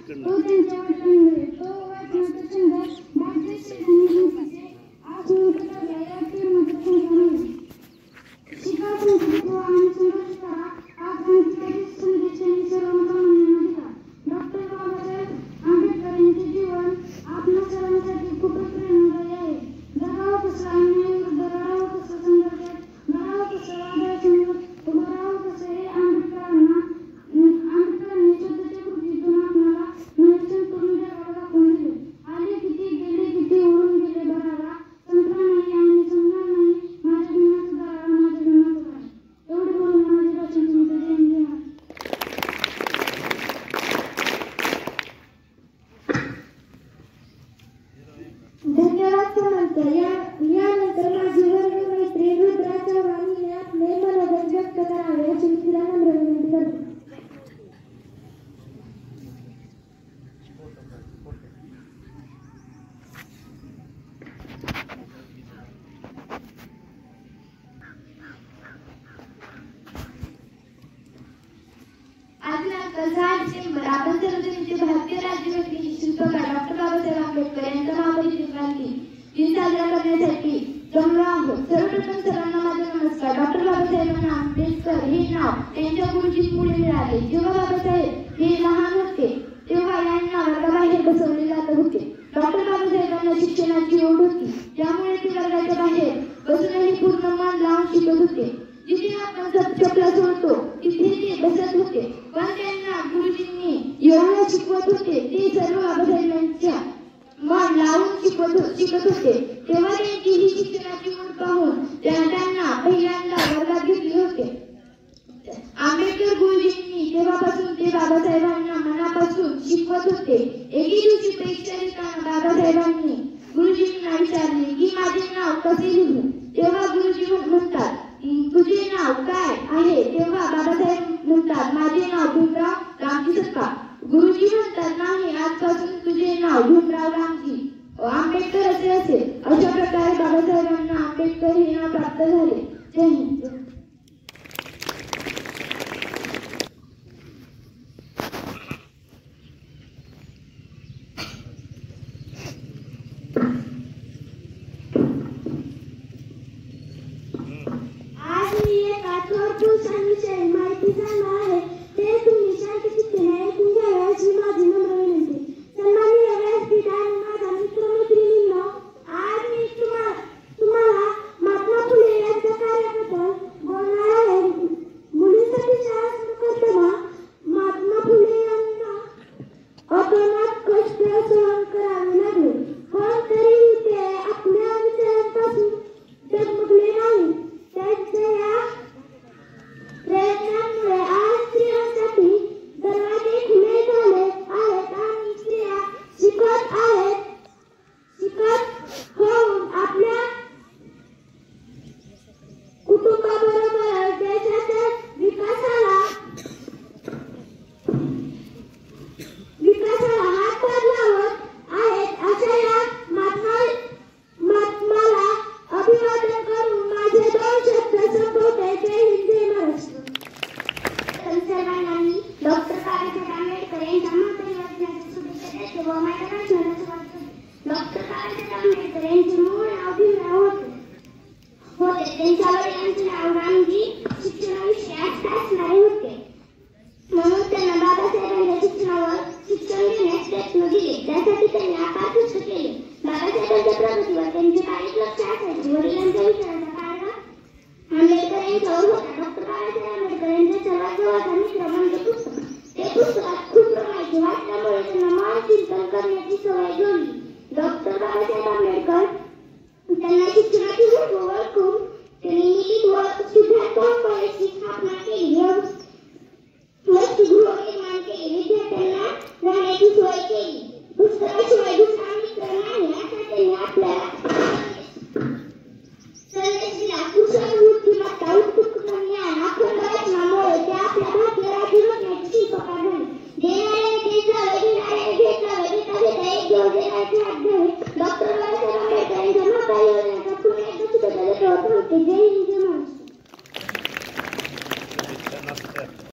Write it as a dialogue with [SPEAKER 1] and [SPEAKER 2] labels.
[SPEAKER 1] तो त्यांच्या वडिलांमुळे तो वाचनाचा छंद भारतीय संघटनेचे आज लागला या प्रेमाचा संघामुळे शिका संस्कृत आणि संघर्ष करा आज क्रांतिकारी संदेश त्यांनी सर्वसामान्यांना दिला. डॉक्टर बाबासाहेब आंबेडकर यांचे जीवन आपल्या सर्वांसाठी खूपच प्रेरणादायी आहे. जगावं कसं अन्यायाविरुद्ध लढावं कसं संघर्षात लढावं कसं वादळासमोर उभं राहावं कसं हे आंबेडकरांनी स्वतःच्या कृतीतून आपल्याला निरीक्षण करून जगाला दाखवून दिले. आले किती गेले किती उडून गेले भराला संपला नाही आणि संपणार नाही माझ्या बिना सुधाराला माझ्या बिना सुधारा. एवढे बोलून माझे भाषण तुमचं जय जय. धन्यवाद समर्थ. यानंतर माझी वर्गमैत्री रुद्रा चव्हाण हिने आपले मनोगत व्यक्त करावे अशी मी तिला नम्र विनंती करते.
[SPEAKER 2] आज 6 डिसेंबर आपण सर्वजण भारतीय राज्यघटनेचे शिल्पकार डॉक्टर बाबासाहेब आंबेडकर यांचा महापरिनिर्वाण क्रांती दिन साजरा करण्यासाठी जमलो आहोत. सर्वप्रथम सर्वांना माझा नमस्कार. डॉक्टर बाबासाहेबांना आंबेडकर हे नाव त्यांच्या गुरुजींमुळे मिळाले. जेव्हा बाबासाहेब हे लहान होते तेव्हा यांना वर्गाबाहेर बसवले जात होते. डॉक्टर बाबासाहेबांना शिक्षणाची ओढ होती त्यामुळे ते वर्गाच्या बाहेर बसूनही पूर्ण मन लावून शिकत होते. जिथे आपण चपला सोडतो तिथे ते बसत होते. पण त्यांना गुरुजींनी एवढं शिकवत होते ते सर्व बाबासाहेबांच्या मन लावून शिकत होते. तेव्हा त्यांची ही शिक्षणाची ओढ पाहून त्यांना पहिल्यांदा वर्गात घेतले होते. आंबेडकर गुरुजींनी तेव्हापासून ते बाबासाहेबांना मनापासून शिकवत होते. एके दिवशी परीक्षा देताना बाबासाहेबांनी गुरुजींना विचारले की माझे नाव कसे लिहू. तेव्हा गुरुजी म्हणतात तुझे नाव काय आहे. तेव्हा बाबासाहेब म्हणतात माझे नाव भीमराव रामजी सपकाळ. गुरुजी म्हणतात नाही आजपासून तुझे नाव भीमराव रामजी आंबेडकर असे असेल. अशा प्रकारे बाबासाहेबांना आंबेडकर हे नाव प्राप्त झाले. जय हिंद.
[SPEAKER 1] माहिती सांगणार आहे ते तुम्ही शांतचित्ताने ऐकून घ्यावे अशी माझी नम्र विनंती. सन्माननीय व्यासपीठ आणि माझा मित्रमैत्रिणींनो, आज मी तुम्हाला महात्मा फुले यांच्या कार्याबद्दल बोलणार आहे. मुलींसाठी शाळा सुरू करताना महात्मा फुले यांना अतोनात कष्ट सहन करावे लागले. पण तरीही ते आपल्या विचारांपासून डगमगले नाही. त्यांच्या या प्रयत्नांमुळे आज स्त्रियांसाठी दरवाजे खुले झाले आहेत आणि स्त्रिया शिकत होऊन आपल्या कुटुंबाबरोबर देशाच्या विकासाला हातभार लावत आहेत. अशा या महात्माला अभिवादन करून माझे 2 शब्द संपवते. जय हिंद जय महाराष्ट्र. सर्वांना मी डॉक्टर बाबासाहेब आंबेडकर यांच्या महापरिनिर्वाणाच्या शुभेच्छा देते व माझ्या भाषणाला सुरुवात करते. डॉक्टर बाबासाहेब आंबेडकर यांचे मूळ नाव भीमराव होते. त्यांच्या वडिलांचे नाव रामजी शिक्षणाविषयी असणारे होते. म्हणून त्यांना बाबासाहेबांच्या शिक्षण घेण्यास प्रयत्न दिले. त्यासाठी त्यांनी अपार कष्ट केले. बाबासाहेबांच्या प्रगतीवर त्यांचे बारीक लक्ष असायचे. वडिलांच्या विचाराचा पारडा आंबेडकर यांच्यावर होता. डॉक्टर बाबासाहेब आंबेडकर यांच्या सर्वात जवळचा मित्र म्हणजे पुस्तक. ते पुस्तकात खूप माहिती वाचल्यामुळे त्यांना मान चिंतन करण्याची सवय झाली. डॉक्टर बाबासाहेब आंबेडकर